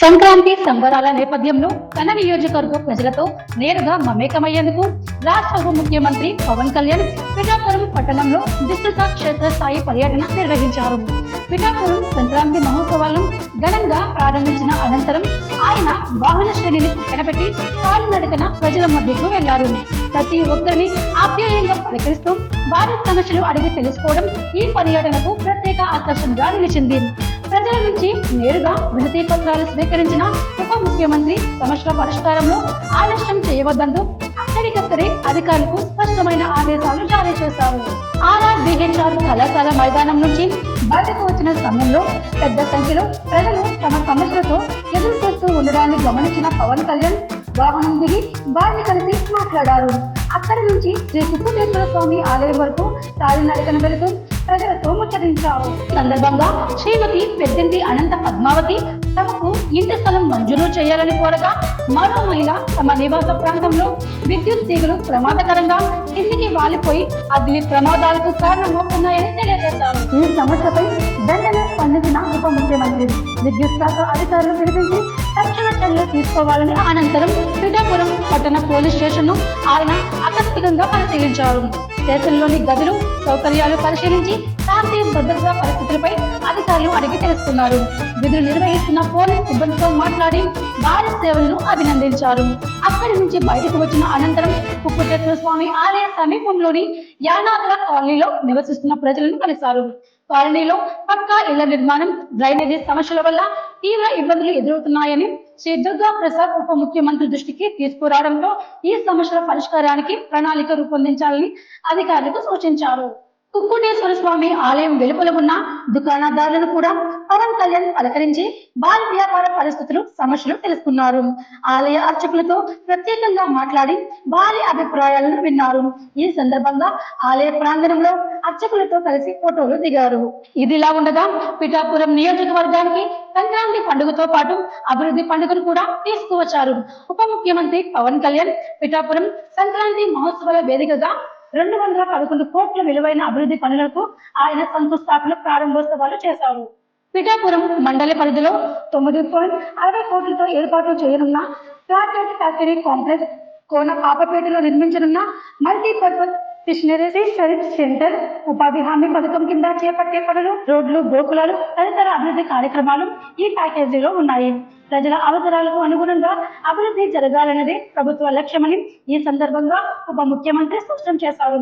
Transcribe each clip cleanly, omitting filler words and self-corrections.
సంక్రాంతి సంబరాల నేపథ్యంలో తన నియోజకవర్గ ప్రజలతో నేరుగా మమేకమయ్యేందుకు రాష్ట్ర ఉప ముఖ్యమంత్రి పవన్ కళ్యాణ్ పిఠాపురం పట్టణంలో విస్తృత క్షేత్రస్థాయి పర్యటన నిర్వహించారు. పిఠాపురం సంక్రాంతి మహోత్సవాలను ఘనంగా ప్రారంభించిన అనంతరం ఆయన వాహన శ్రేణిని పక్కనపెట్టి కాలినడకన ప్రజల మధ్యకు వెళ్లారు. ప్రతి ఒక్కరిని ఆప్యాయంగా పలకరిస్తూ వారి సమస్యలు అడిగి తెలుసుకోవడం ఈ పర్యటనకు ప్రత్యేక ఆకర్షణగా నిలిచింది. ప్రజల నుంచి నేరుగా వినతి పత్రాలు స్వీకరించిన ఉప ముఖ్యమంత్రి సమస్యల పరిష్కారంలో ఆలస్యం చేయవద్దంటూ అక్కడికక్కడే అధికారులకు స్పష్టమైన ఆదేశాలు జారీ చేశారు. ఆర్ఆర్బీహెచ్ఆర్ కళాశాల మైదానం నుంచి బయటకు వచ్చిన సమయంలో పెద్ద సంఖ్యలో ప్రజలు తమ సమస్యలతో ఎదురు చూస్తూ ఉండడాన్ని గమనించిన పవన్ కళ్యాణ్ వాహనం దిగి వారిని కలిసి మాట్లాడారు. అక్కడి నుంచి శ్రీ కుక్కుటేశ్వర స్వామి ఆలయం వరకు కాలినడకన వెళుతూ ప్రజలతో ముచ్చరించారు. సందర్భంగా శ్రీమతి పెద్దింటి అనంత పద్మావతి తమకు ఇంటి స్థలం మంజూరు చేయాలని కోరగా మరో మహిళ తమ నివాస ప్రాంతంలో విద్యుత్ తీగలు ప్రమాదకరంగా కిందికి వాలిపోయి అగ్ని ప్రమాదాలకు కారణమవుతున్నాయని తెలియజేశారు. ఈ సమస్యపై వెంటనే స్పందించిన ఉప ముఖ్యమంత్రి విద్యుత్ శాఖ అధికారులు పిలిపించి తక్షణ చర్యలు తీసుకోవాలని అనంతరం పిఠాపురం పట్టణ పోలీస్ స్టేషన్ ను ఆయన ఆకస్మికంగా పరిశీలించారు. స్టేషన్లోని గదులు సౌకర్యాలు పరిశీలించి శాంతి భద్రతా పరిస్థితులపై అధికారులు అడిగి తెలుసుకున్నారు. విధులు నిర్వహిస్తున్న పోలీస్ సిబ్బందితో మాట్లాడి వారి సేవలను అభినందించారు. అక్కడి నుంచి బయటకు వచ్చిన అనంతరం కుక్కుటేశ్వర స్వామి ఆలయ సమీపంలోని యానాదుల కాలనీలో నివసిస్తున్న ప్రజలను కలిశారు. కాలనీలో పక్కా ఇళ్ల నిర్మాణం, డ్రైనేజీ సమస్యల వల్ల తీవ్ర ఇబ్బందులు ఎదురవుతున్నాయని శ్రీ దుర్గా ప్రసాద్ ఉప ముఖ్యమంత్రి దృష్టికి తీసుకురావడంతో ఈ సమస్యల పరిష్కారానికి ప్రణాళిక రూపొందించాలని అధికారులకు సూచించారు. కుక్కుటేశ్వర స్వామి ఆలయం వెలుపల ఉన్న దుకాణదారులను కూడా పవన్ కళ్యాణ్ పలకరించి బాల్ వ్యాపార పరిస్థితులు, సమస్యలు తెలుసుకున్నారు. ఆలయ అర్చకులతో ప్రత్యేకంగా మాట్లాడి వారి అభిప్రాయాలను విన్నారు. ఈ సందర్భంగా ఆలయ ప్రాంగణంలో అర్చకులతో కలిసి ఫోటోలు దిగారు. ఇదిలా ఉండగా పిఠాపురం నియోజకవర్గానికి సంక్రాంతి పండుగతో పాటు అభివృద్ధి పండుగను కూడా తీసుకువచ్చారు. ఉప ముఖ్యమంత్రి పవన్ కళ్యాణ్ పిఠాపురం సంక్రాంతి మహోత్సవాల వేదికగా 211 కోట్ల విలువైన అభివృద్ధి పనులకు ఆయన శంకుస్థాపన, ప్రారంభోత్సవాలు చేశారు. పిఠాపురం మండలి పరిధిలో 9.60 కోట్లతో ఏర్పాటు చేయనున్న ప్లాకెట్ ఫ్యాక్టరీ కాంప్లెక్స్, కోన పాపపేటలో నిర్మించనున్న మల్టీపర్పస్ ఫిషనరీ సర్వీస్ సెంటర్, ఉపాధి హామీ పథకం కింద చేపట్టే పనులు, రోడ్లు, గోకులాలు తదితర అభివృద్ధి కార్యక్రమాలు ఈ ప్యాకేజీలో ఉన్నాయి. ప్రజల అవసరాలకు అనుగుణంగా అభివృద్ధి జరగాలన్నదే ప్రభుత్వ లక్ష్యమని ఈ సందర్భంగా ఉప ముఖ్యమంత్రి స్పష్టం చేశారు.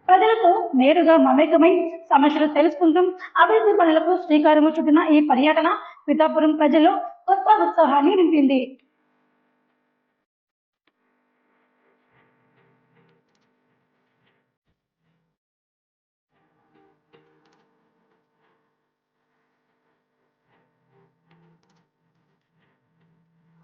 ప్రజలతో నేరుగా మమేకమై సమస్యలు తెలుసుకుంటూ అభివృద్ధి పనులకు శ్రీకారం చుట్టిన ఈ పర్యటన పిఠాపురం ప్రజల్లో కొత్త ఉత్సాహాన్ని నింపింది.